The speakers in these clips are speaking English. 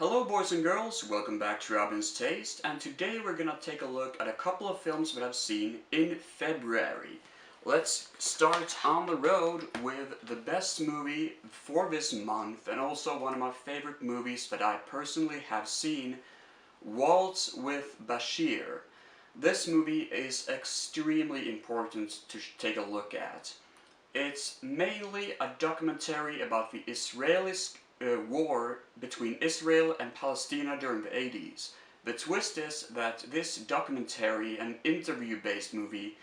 Hello boys and girls, welcome back to Robin's Taste, and today we're gonna take a look at a couple of films that I've seen in February. Let's start on the road with the best movie for this month, and also one of my favorite movies that I personally have seen, Waltz with Bashir. This movie is extremely important to take a look at. It's mainly a documentary about the Israeli war between Israel and Palestine during the 80s. The twist is that this documentary, an interview-based movie,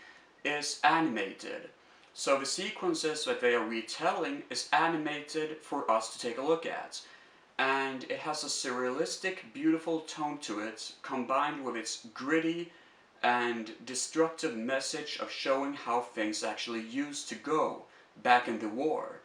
is animated. So the sequences that they are retelling is animated for us to take a look at. And it has a surrealistic, beautiful tone to it, combined with its gritty and destructive message of showing how things actually used to go back in the war.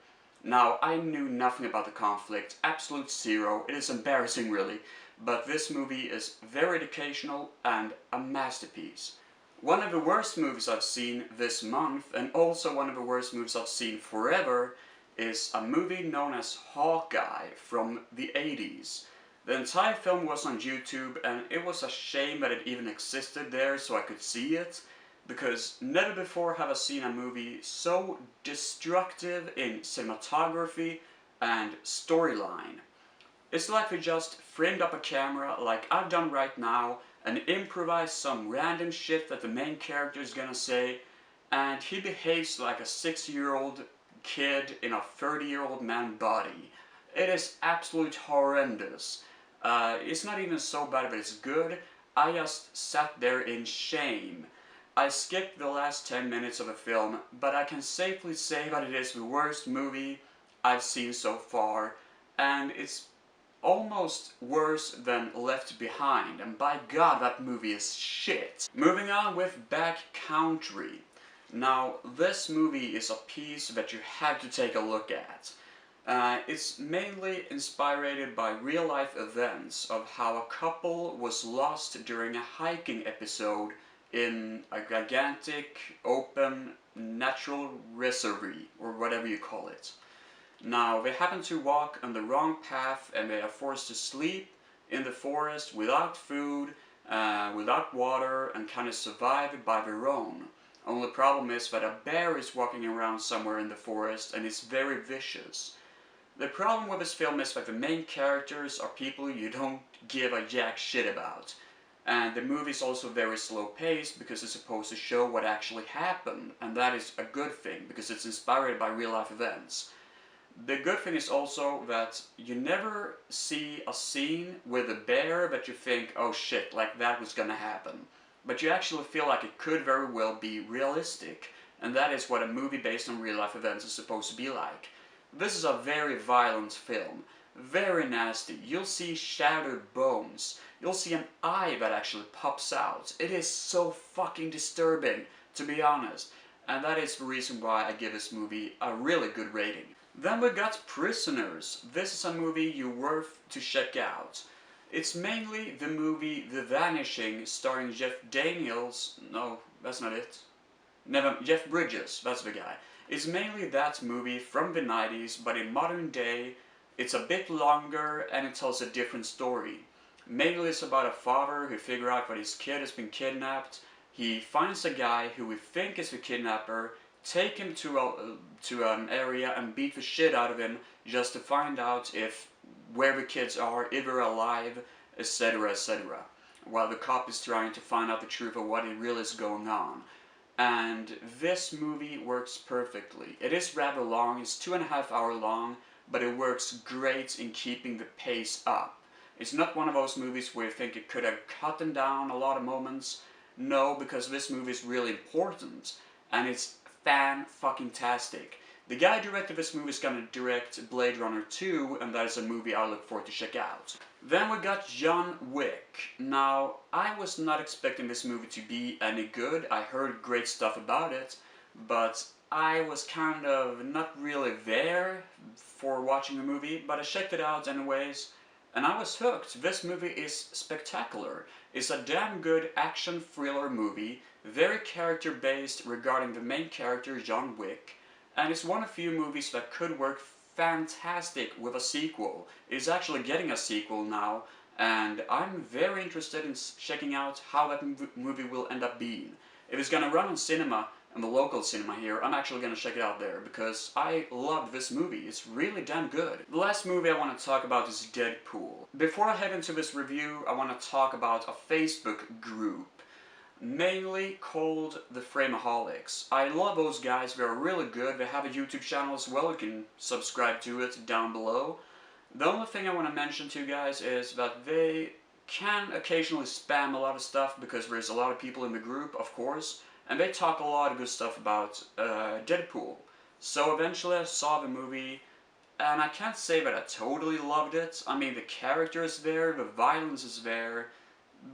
Now, I knew nothing about the conflict, absolute zero, it is embarrassing really, but this movie is very educational and a masterpiece. One of the worst movies I've seen this month, and also one of the worst movies I've seen forever, is a movie known as Hawkeye from the 80s. The entire film was on YouTube, and it was a shame that it even existed there so I could see it, because never before have I seen a movie so destructive in cinematography and storyline. It's like we just framed up a camera like I've done right now and improvised some random shit that the main character is gonna say, and he behaves like a 6-year-old kid in a 30-year-old man body. It is absolutely horrendous. It's not even so bad that it's good, I just sat there in shame. I skipped the last 10 minutes of the film, but I can safely say that it is the worst movie I've seen so far, and it's almost worse than Left Behind, and by God that movie is shit. Moving on with Backcountry. Now, this movie is a piece that you have to take a look at. It's mainly inspired by real-life events of how a couple was lost during a hiking episode in a gigantic, open, natural reservoir, or whatever you call it. Now, they happen to walk on the wrong path and they are forced to sleep in the forest without food, without water, and kind of survive by their own. Only problem is that a bear is walking around somewhere in the forest and it's very vicious. The problem with this film is that the main characters are people you don't give a jack shit about. And the movie is also very slow paced because it's supposed to show what actually happened, and that is a good thing because it's inspired by real life events. The good thing is also that you never see a scene with a bear that you think, oh shit, like that was gonna happen. But you actually feel like it could very well be realistic, and that is what a movie based on real life events is supposed to be like. This is a very violent film. Very nasty. You'll see shattered bones. You'll see an eye that actually pops out. It is so fucking disturbing, to be honest. And that is the reason why I give this movie a really good rating. Then we got Prisoners. This is a movie you're worth to check out. It's mainly the movie The Vanishing, starring Jeff Daniels. No, that's not it. Never, Jeff Bridges, that's the guy. It's mainly that movie from the 90s, but in modern day, it's a bit longer and it tells a different story. Mainly it's about a father who figures out that his kid has been kidnapped. He finds a guy who we think is the kidnapper, take him to an area and beat the shit out of him just to find out where the kids are, if they're alive, etc, etc. While the cop is trying to find out the truth of what really is going on. And this movie works perfectly. It is rather long, it's 2.5 hours long, but it works great in keeping the pace up. It's not one of those movies where you think it could have cut them down a lot of moments. No, because this movie is really important, and it's fan-fucking-tastic. The guy who directed this movie is gonna direct Blade Runner 2, and that is a movie I look forward to check out. Then we got John Wick. Now, I was not expecting this movie to be any good. I heard great stuff about it, but I was kind of not really there for watching the movie, but I checked it out anyways, and I was hooked. This movie is spectacular. It's a damn good action thriller movie, very character-based regarding the main character, John Wick, and it's one of few movies that could work fantastic with a sequel. It's actually getting a sequel now, and I'm very interested in checking out how that movie will end up being. If it's gonna run on cinema, and the local cinema here, I'm actually gonna check it out there, because I love this movie. It's really damn good. The last movie I want to talk about is Deadpool. Before I head into this review, I want to talk about a Facebook group, mainly called the Frameaholics. I love those guys, they're really good. They have a YouTube channel as well, you can subscribe to it down below. The only thing I want to mention to you guys is that they can occasionally spam a lot of stuff, because there's a lot of people in the group, of course, and they talk a lot of good stuff about Deadpool. So eventually I saw the movie, and I can't say that I totally loved it. I mean, the character is there, the violence is there,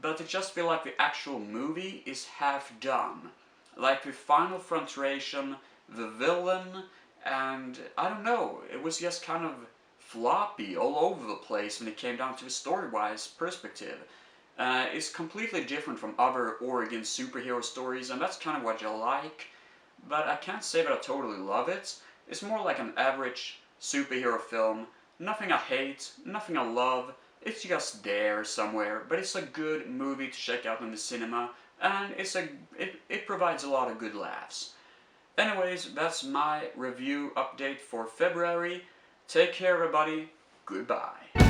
but I just feel like the actual movie is half done. Like the final confrontation, the villain, and I don't know, it was just kind of floppy all over the place when it came down to the story-wise perspective. It's completely different from other Oregon superhero stories, and that's kind of what I like, but I can't say that I totally love it. It's more like an average superhero film. Nothing I hate, nothing I love, it's just there somewhere, but it's a good movie to check out in the cinema, and it provides a lot of good laughs. Anyways, that's my review update for February. Take care everybody, goodbye.